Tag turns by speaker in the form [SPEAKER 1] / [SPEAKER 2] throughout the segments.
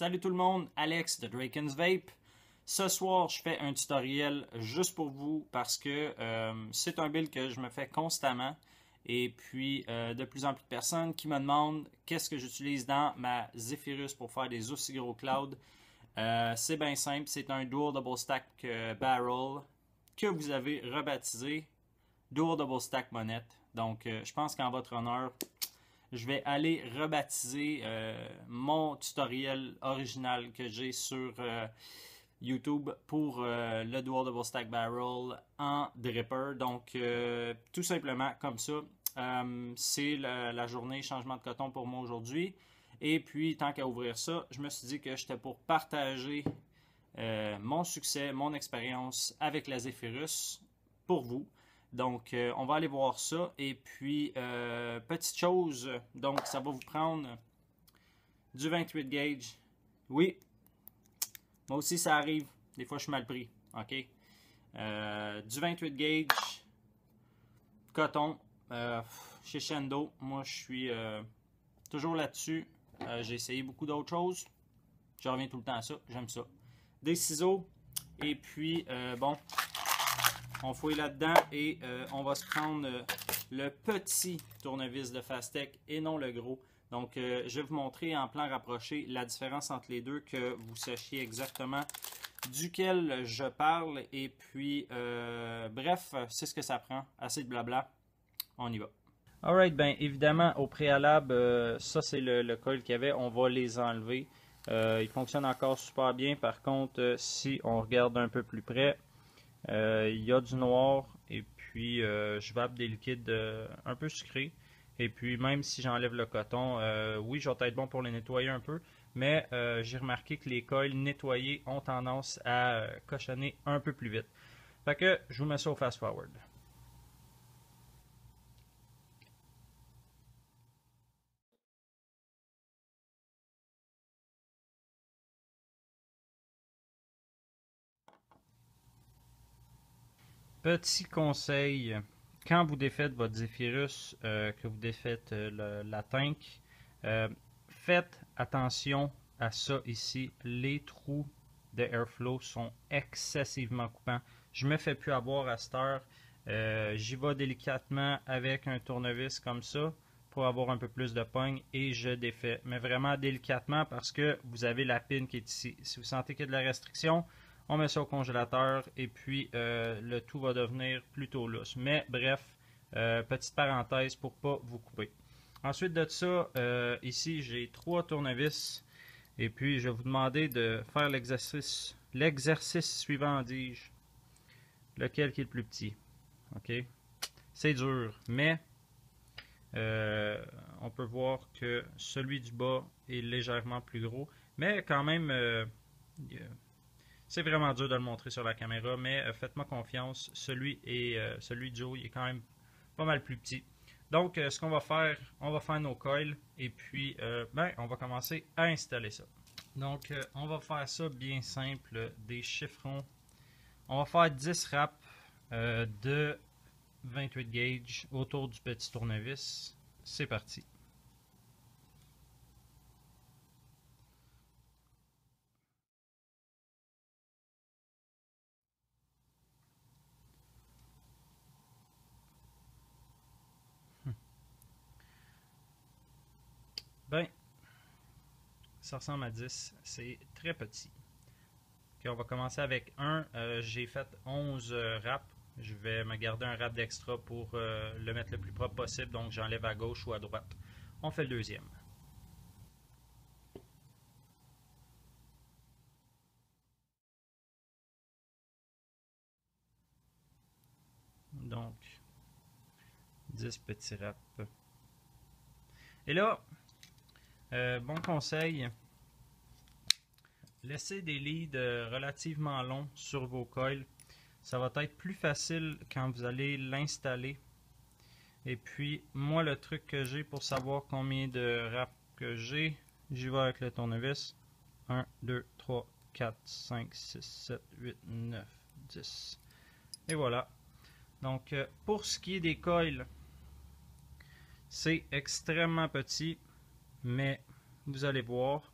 [SPEAKER 1] Salut tout le monde, Alex de Draken's Vape. Ce soir, je fais un tutoriel juste pour vous parce que c'est un build que je me fais constamment. Et puis, de plus en plus de personnes qui me demandent qu'est-ce que j'utilise dans ma Zephyrus pour faire des aussi gros clouds. C'est bien simple, c'est un Dual Double Stack Barrel que vous avez rebaptisé Dual Double Stack Monette. Donc, je pense qu'en votre honneur, je vais aller rebaptiser mon tutoriel original que j'ai sur YouTube pour le Dual Double Stack Barrel en dripper. Donc, tout simplement comme ça, c'est la journée changement de coton pour moi aujourd'hui. Et puis, tant qu'à ouvrir ça, je me suis dit que j'étais pour partager mon succès, mon expérience avec la Zephyrus pour vous. Donc, on va aller voir ça. Et puis, petite chose, donc ça va vous prendre du 28 gauge. Oui, moi aussi ça arrive. Des fois, je suis mal pris. OK? Du 28 gauge, coton, chez Shendo. Moi, je suis toujours là-dessus. J'ai essayé beaucoup d'autres choses. Je reviens tout le temps à ça. J'aime ça. Des ciseaux. Et puis, bon, on fouille là-dedans et on va se prendre le petit tournevis de Fastech et non le gros. Donc, je vais vous montrer en plan rapproché la différence entre les deux, que vous sachiez exactement duquel je parle. Et puis, bref, c'est ce que ça prend. Assez de blabla. On y va. Alright, bien évidemment, au préalable, ça c'est le coil qu'il y avait. On va les enlever. Il fonctionne encore super bien. Par contre, si on regarde un peu plus près, il y a du noir et puis je vape des liquides un peu sucrés. Et puis même si j'enlève le coton, oui, je vais être bon pour les nettoyer un peu, mais j'ai remarqué que les coils nettoyés ont tendance à cochonner un peu plus vite. Fait que je vous mets ça au fast forward. Petit conseil, quand vous défaites votre Zephyrus, que vous défaites la tank, faites attention à ça ici. Les trous de airflow sont excessivement coupants. Je me fais plus avoir à cette heure. J'y vais délicatement avec un tournevis comme ça pour avoir un peu plus de pogne et je défais. Mais vraiment délicatement parce que vous avez la pin qui est ici. Si vous sentez qu'il y a de la restriction, on met ça au congélateur et puis le tout va devenir plutôt lousse. Mais bref, petite parenthèse pour pas vous couper. Ensuite de ça, ici j'ai 3 tournevis et puis je vais vous demander de faire l'exercice suivant, dis-je. Lequel qui est le plus petit. Ok, c'est dur, mais on peut voir que celui du bas est légèrement plus gros, mais quand même c'est vraiment dur de le montrer sur la caméra, mais faites-moi confiance, celui du haut il est quand même pas mal plus petit. Donc ce qu'on va faire, on va faire nos coils et puis on va commencer à installer ça. Donc on va faire ça bien simple, des chiffrons. On va faire 10 wraps de 28 gauge autour du petit tournevis. C'est parti. Ben, ça ressemble à 10. C'est très petit. Okay, on va commencer avec un. J'ai fait 11 wraps. Je vais me garder un wrap d'extra pour le mettre le plus propre possible. Donc, j'enlève à gauche ou à droite. On fait le deuxième. Donc, 10 petits wraps. Et là, bon conseil, laissez des leads relativement longs sur vos coils. Ça va être plus facile quand vous allez l'installer. Et puis, moi, le truc que j'ai pour savoir combien de wraps que j'ai, j'y vais avec le tournevis. 1, 2, 3, 4, 5, 6, 7, 8, 9, 10. Et voilà. Donc, pour ce qui est des coils, c'est extrêmement petit, mais vous allez voir,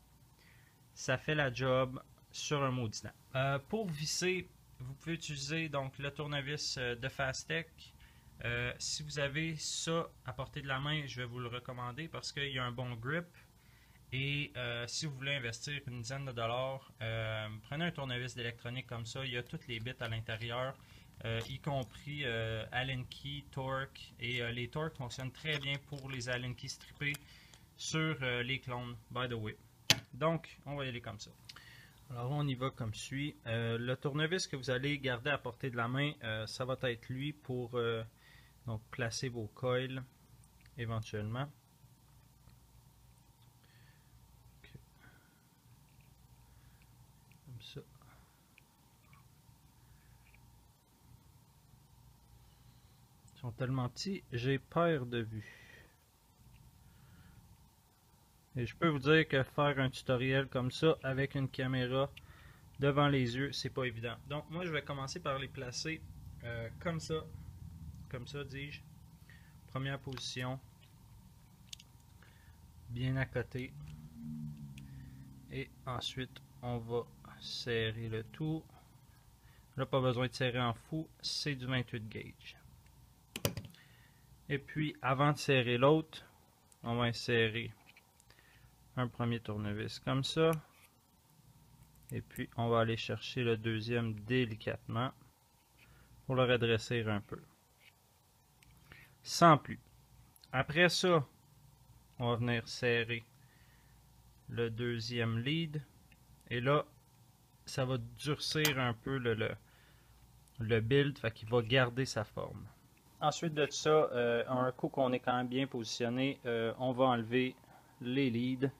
[SPEAKER 1] ça fait la job sur un maudit temps. Pour visser, vous pouvez utiliser donc le tournevis de Fastech. Si vous avez ça à portée de la main, je vais vous le recommander parce qu'il y a un bon grip. Et si vous voulez investir une dizaine de dollars, prenez un tournevis d'électronique comme ça. Il y a toutes les bits à l'intérieur, y compris Allen key, torque. Et les torques fonctionnent très bien pour les Allen key strippés sur les clones, by the way. Donc, on va y aller comme ça. Alors, on y va comme suit. Le tournevis que vous allez garder à portée de la main, ça va être lui pour donc placer vos coils éventuellement. Comme ça. Ils sont tellement petits, j'ai peur de vue. Et je peux vous dire que faire un tutoriel comme ça avec une caméra devant les yeux, c'est pas évident. Donc moi je vais commencer par les placer comme ça dis-je. Première position, bien à côté. Et ensuite on va serrer le tout. Là pas besoin de serrer en fou, c'est du 28 gauge. Et puis avant de serrer l'autre, on va insérer un premier tournevis comme ça. Et puis on va aller chercher le deuxième délicatement pour le redresser un peu. Sans plus. Après ça, on va venir serrer le deuxième lead. Et là, ça va durcir un peu le build, fait qu'il va garder sa forme. Ensuite de ça, un coup qu'on est quand même bien positionné, on va enlever les leads.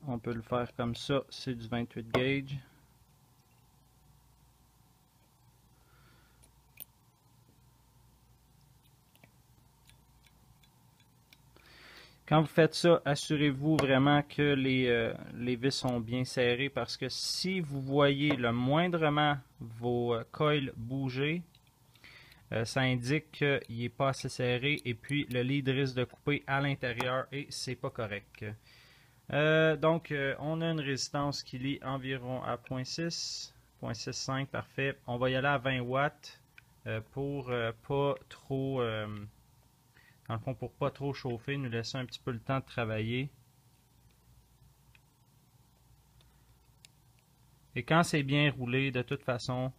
[SPEAKER 1] On peut le faire comme ça, c'est du 28 gauge. Quand vous faites ça, assurez-vous vraiment que les vis sont bien serrées parce que si vous voyez le moindrement vos coils bouger, ça indique qu'il n'est pas assez serré et puis le lead risque de couper à l'intérieur et c'est pas correct. Donc, on a une résistance qui lie environ à 0.6, 0.65, parfait. On va y aller à 20 watts pour pas trop, dans le fond, pour pas trop chauffer, nous laisser un petit peu le temps de travailler. Et quand c'est bien roulé, de toute façon,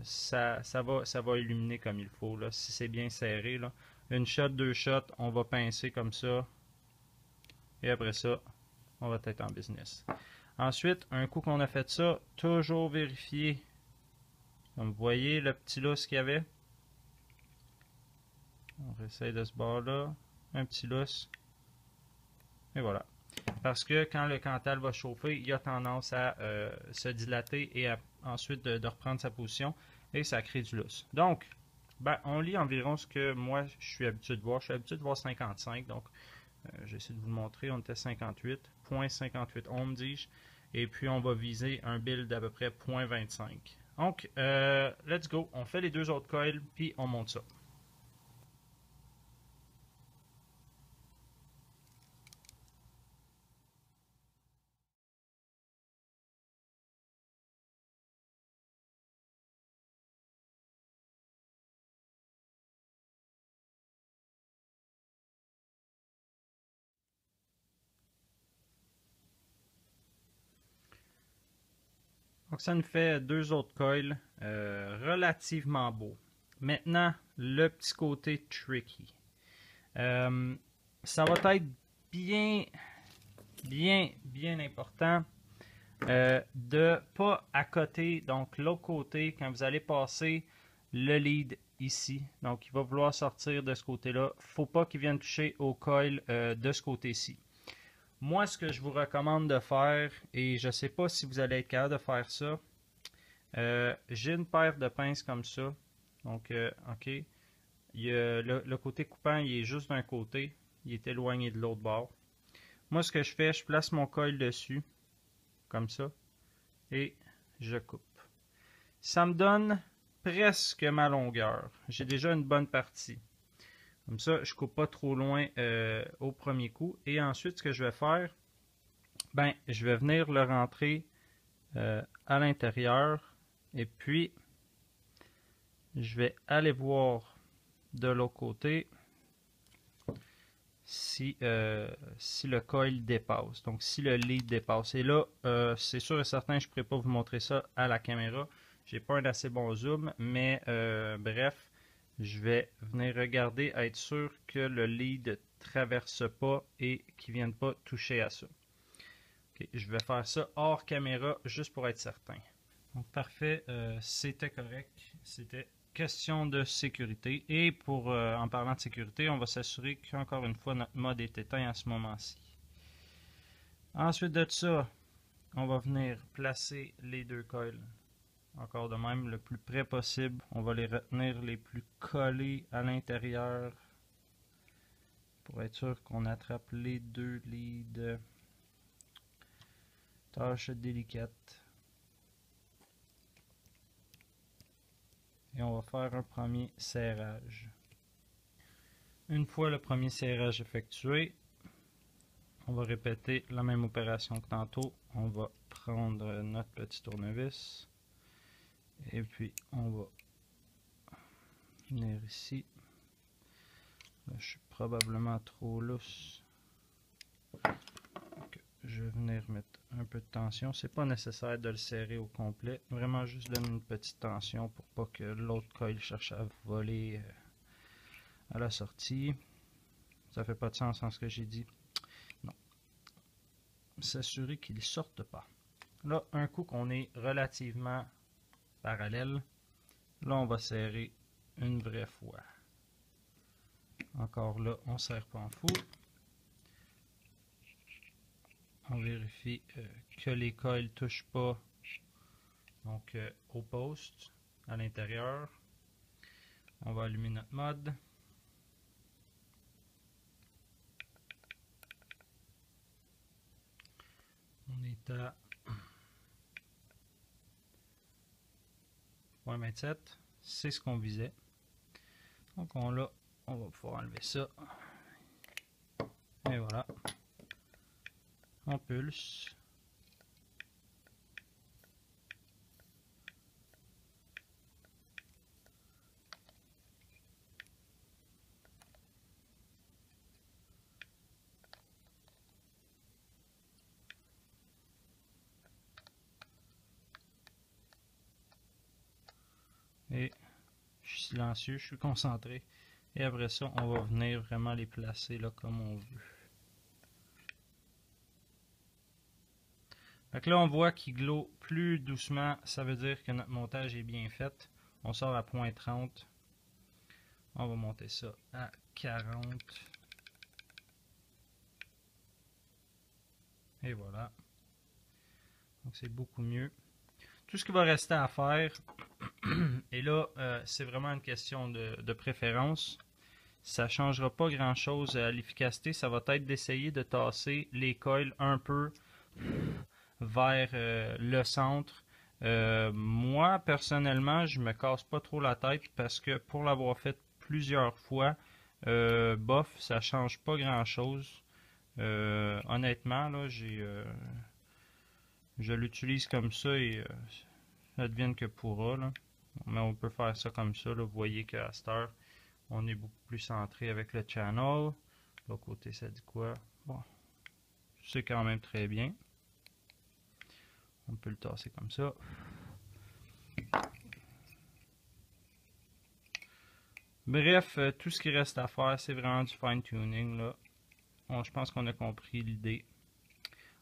[SPEAKER 1] ça va illuminer comme il faut. Là, si c'est bien serré, là. Une shot, deux shots, on va pincer comme ça. Et après ça, on va être en business. Ensuite, un coup qu'on a fait ça, toujours vérifier. Comme vous voyez, le petit lousse qu'il y avait. On essaye de ce bord-là. Un petit lousse. Et voilà. Parce que quand le Cantal va chauffer, il a tendance à se dilater et ensuite de reprendre sa position. Et ça crée du lousse. Donc, ben, on lit environ ce que moi, je suis habitué de voir. Je suis habitué de voir 55. Donc, j'essaie de vous le montrer. On était 58.58 ohms, dis-je. Et puis, on va viser un build d'à peu près 0.25. Donc, let's go. On fait les deux autres coils, puis on monte ça. Donc ça nous fait deux autres coils relativement beaux. Maintenant, le petit côté tricky. Ça va être bien important de pas accoter, donc l'autre côté, quand vous allez passer le lead ici. Donc il va vouloir sortir de ce côté-là. Il ne faut pas qu'il vienne toucher au coil de ce côté-ci. Moi, ce que je vous recommande de faire, et je ne sais pas si vous allez être capable de faire ça, j'ai une paire de pinces comme ça. Donc, OK. Le côté coupant, il est juste d'un côté. Il est éloigné de l'autre bord. Moi, ce que je fais, je place mon coil dessus, comme ça, et je coupe. Ça me donne presque ma longueur. J'ai déjà une bonne partie. Comme ça, je ne coupe pas trop loin au premier coup. Et ensuite, ce que je vais faire, ben, je vais venir le rentrer à l'intérieur et puis je vais aller voir de l'autre côté si le coil dépasse, donc si le lead dépasse. Et là, c'est sûr et certain, je ne pourrais pas vous montrer ça à la caméra. J'ai pas un assez bon zoom, mais bref, je vais venir regarder, être sûr que le lead ne traverse pas et qu'il ne vienne pas toucher à ça. Okay, je vais faire ça hors caméra juste pour être certain. Donc parfait, c'était correct. C'était question de sécurité. Et pour en parlant de sécurité, on va s'assurer qu'encore une fois notre mode est éteint à ce moment-ci. Ensuite de ça, on va venir placer les deux coils. Encore de même, le plus près possible. On va les retenir les plus collés à l'intérieur pour être sûr qu'on attrape les deux leads. Tâche délicate. Et on va faire un premier serrage. Une fois le premier serrage effectué, on va répéter la même opération que tantôt. On va prendre notre petit tournevis et puis on va venir ici. Là, je suis probablement trop lousse. Donc, je vais venir mettre un peu de tension. C'est pas nécessaire de le serrer au complet. Vraiment juste donner une petite tension pour pas que l'autre coil cherche à voler à la sortie. Ça fait pas de sens en ce que j'ai dit. Non. S'assurer qu'il ne sorte pas. Là, un coup qu'on est relativement parallèle, là on va serrer une vraie fois. Encore là, on ne serre pas en fou. On vérifie que les coils ne touchent pas donc au poste à l'intérieur. On va allumer notre mode. On est à 0.27. C'est ce qu'on visait. Donc on va pouvoir enlever ça. Et voilà. On pulse. Et je suis silencieux, je suis concentré. Et après ça, on va venir vraiment les placer là comme on veut. Donc là, on voit qu'il glow plus doucement. Ça veut dire que notre montage est bien fait. On sort à 0.30. On va monter ça à 40. Et voilà. Donc c'est beaucoup mieux. Tout ce qui va rester à faire, et là, c'est vraiment une question de préférence. Ça ne changera pas grand-chose à l'efficacité. Ça va être d'essayer de tasser les coils un peu vers le centre. Moi, personnellement, je me casse pas trop la tête parce que pour l'avoir fait plusieurs fois, bof, ça change pas grand-chose. Honnêtement, là, je l'utilise comme ça et ça advienne que pourra. Là. Mais on peut faire ça comme ça. Là. Vous voyez qu'à cette heure, on est beaucoup plus centré avec le channel. De l'autre côté, ça dit quoi? Bon, c'est quand même très bien. On peut le tasser comme ça. Bref, tout ce qui reste à faire, c'est vraiment du fine-tuning. Là. Bon, je pense qu'on a compris l'idée.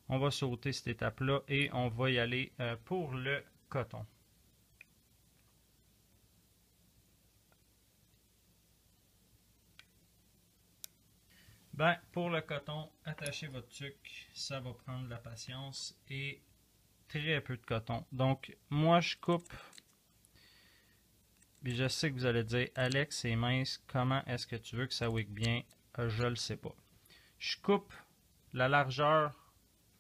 [SPEAKER 1] On va sauter cette étape-là et on va y aller pour le coton. Ben, pour le coton, attachez votre tuque, ça va prendre de la patience et très peu de coton. Donc, moi, je coupe, et je sais que vous allez dire, Alex, c'est mince, comment est-ce que tu veux que ça wick bien? Je le sais pas. Je coupe la largeur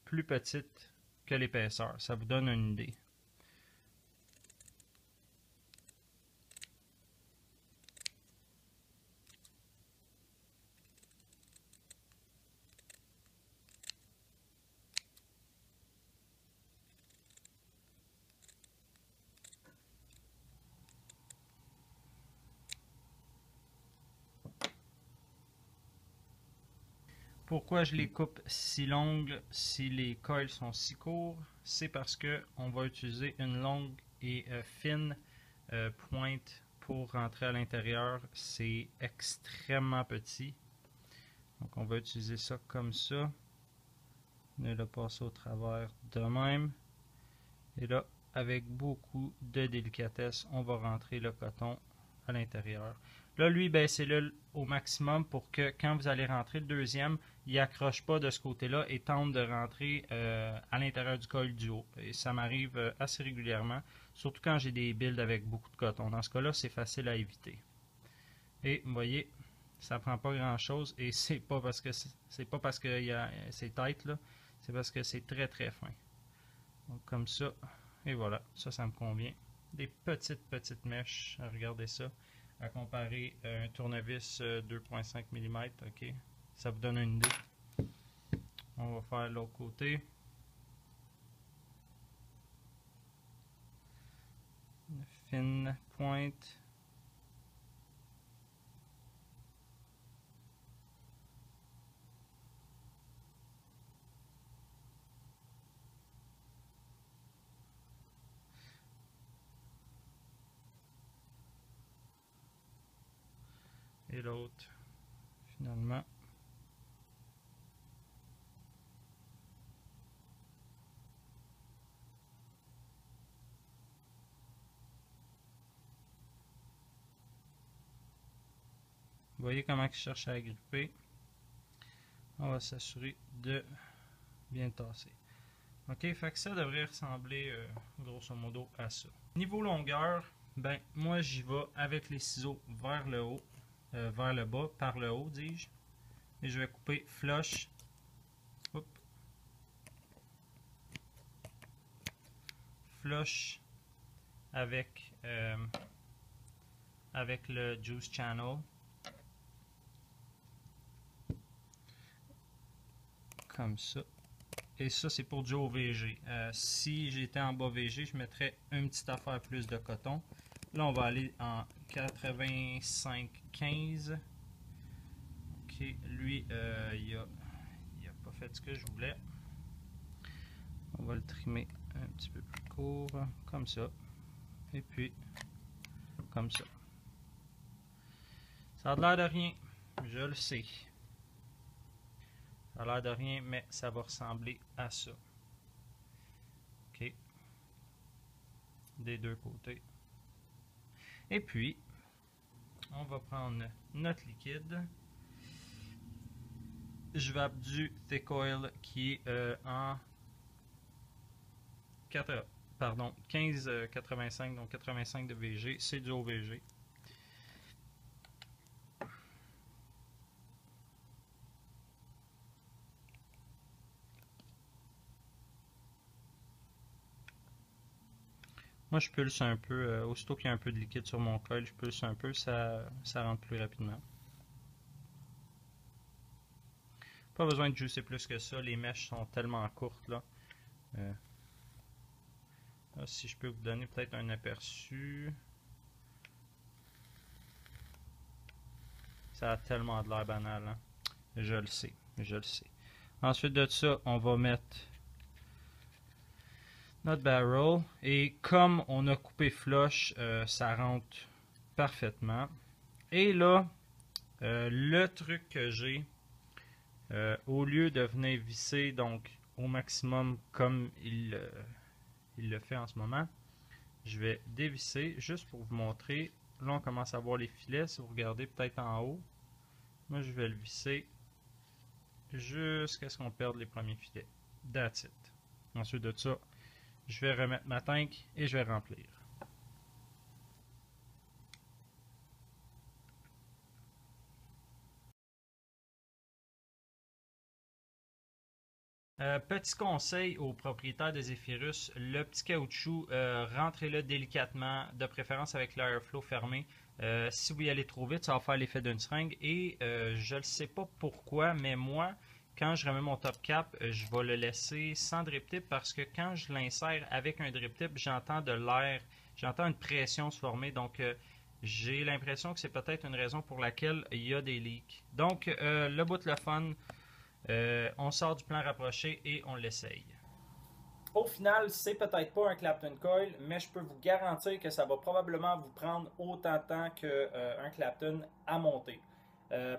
[SPEAKER 1] plus petite que l'épaisseur, ça vous donne une idée. Pourquoi je les coupe si longues si les coils sont si courts? C'est parce que on va utiliser une longue et fine pointe pour rentrer à l'intérieur. C'est extrêmement petit. Donc on va utiliser ça comme ça. On va le passer au travers de même. Et là, avec beaucoup de délicatesse, on va rentrer le coton à l'intérieur. Là, lui, baissez-le au maximum pour que quand vous allez rentrer le deuxième, il n'accroche pas de ce côté-là et tente de rentrer à l'intérieur du col du haut. Et ça m'arrive assez régulièrement, surtout quand j'ai des builds avec beaucoup de coton. Dans ce cas-là, c'est facile à éviter. Et vous voyez, ça prend pas grand-chose et c'est pas parce que c'est tight là, c'est parce que c'est très très fin. Donc comme ça, et voilà, ça me convient. Des petites mèches, regardez ça, à comparer à un tournevis 2.5 mm, ok, ça vous donne une idée. On va faire l'autre côté. Une fine pointe. Et l'autre, finalement. Vous voyez comment il cherche à agripper. On va s'assurer de bien tasser. Ok, fait que ça devrait ressembler grosso modo à ça. Niveau longueur, ben moi j'y vais avec les ciseaux vers le haut, vers le bas, par le haut dis-je. Et je vais couper flush. Hop. Flush avec le juice channel. Comme ça. Et ça, c'est pour du haut VG. Si j'étais en bas VG, je mettrais une petite affaire plus de coton. Là, on va aller en 85-15. Ok, lui, il a pas fait ce que je voulais. On va le trimer un petit peu plus court, comme ça. Et puis, comme ça. Ça a l'air de rien, je le sais. Ça a l'air de rien, mais ça va ressembler à ça. Ok. Des deux côtés. Et puis, on va prendre notre liquide. Je vais du Thick Oil qui est en 15,85, donc 85 de VG. C'est du haut VG. Moi, je pulse un peu, aussitôt qu'il y a un peu de liquide sur mon coil, je pulse un peu, ça rentre plus rapidement. Pas besoin de juicer plus que ça, les mèches sont tellement courtes là. Là, si je peux vous donner peut-être un aperçu. Ça a tellement de l'air banal, hein? Je le sais, je le sais. Ensuite de ça, on va mettre notre barrel. Et comme on a coupé flush, ça rentre parfaitement. Et là, le truc que j'ai, au lieu de venir visser donc au maximum comme il le fait en ce moment, je vais dévisser juste pour vous montrer. Là, on commence à voir les filets. Si vous regardez peut-être en haut, moi je vais le visser jusqu'à ce qu'on perde les premiers filets. That's it. Ensuite de ça, je vais remettre ma tank et je vais remplir. Petit conseil aux propriétaires de Zephyrus, le petit caoutchouc, rentrez-le délicatement, de préférence avec l'airflow fermé. Si vous y allez trop vite, ça va faire l'effet d'une seringue. Et je ne sais pas pourquoi, mais moi, quand je remets mon top cap, je vais le laisser sans drip tip parce que quand je l'insère avec un drip tip, j'entends de l'air, j'entends une pression se former. Donc, j'ai l'impression que c'est peut-être une raison pour laquelle il y a des leaks. Donc, le bout de le fun. On sort du plan rapproché et on l'essaye. Au final, c'est peut-être pas un Clapton Coil, mais je peux vous garantir que ça va probablement vous prendre autant de temps qu'un Clapton à monter.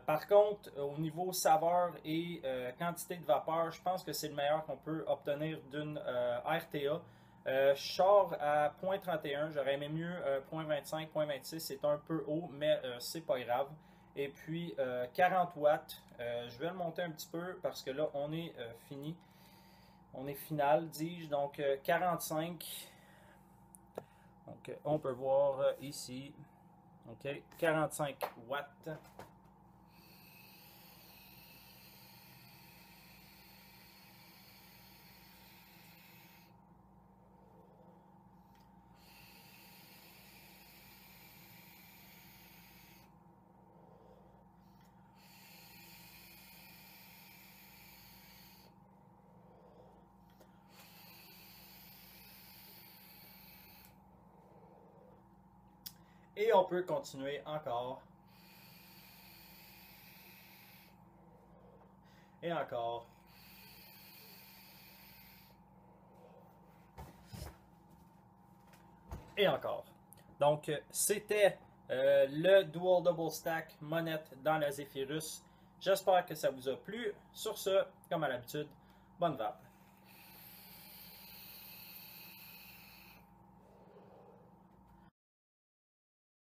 [SPEAKER 1] Par contre, au niveau saveur et quantité de vapeur, je pense que c'est le meilleur qu'on peut obtenir d'une RTA. Je sors à 0.31, j'aurais aimé mieux 0.25, 0.26, c'est un peu haut, mais c'est pas grave. Et puis 40 watts, je vais le monter un petit peu parce que là on est fini. On est final, dis-je, donc 45. Donc on peut voir ici, ok, 45 watts. Et on peut continuer encore. Et encore. Et encore. Donc, c'était le Dual Double Stack Monette dans la Zephyrus. J'espère que ça vous a plu. Sur ce, comme à l'habitude, bonne vape.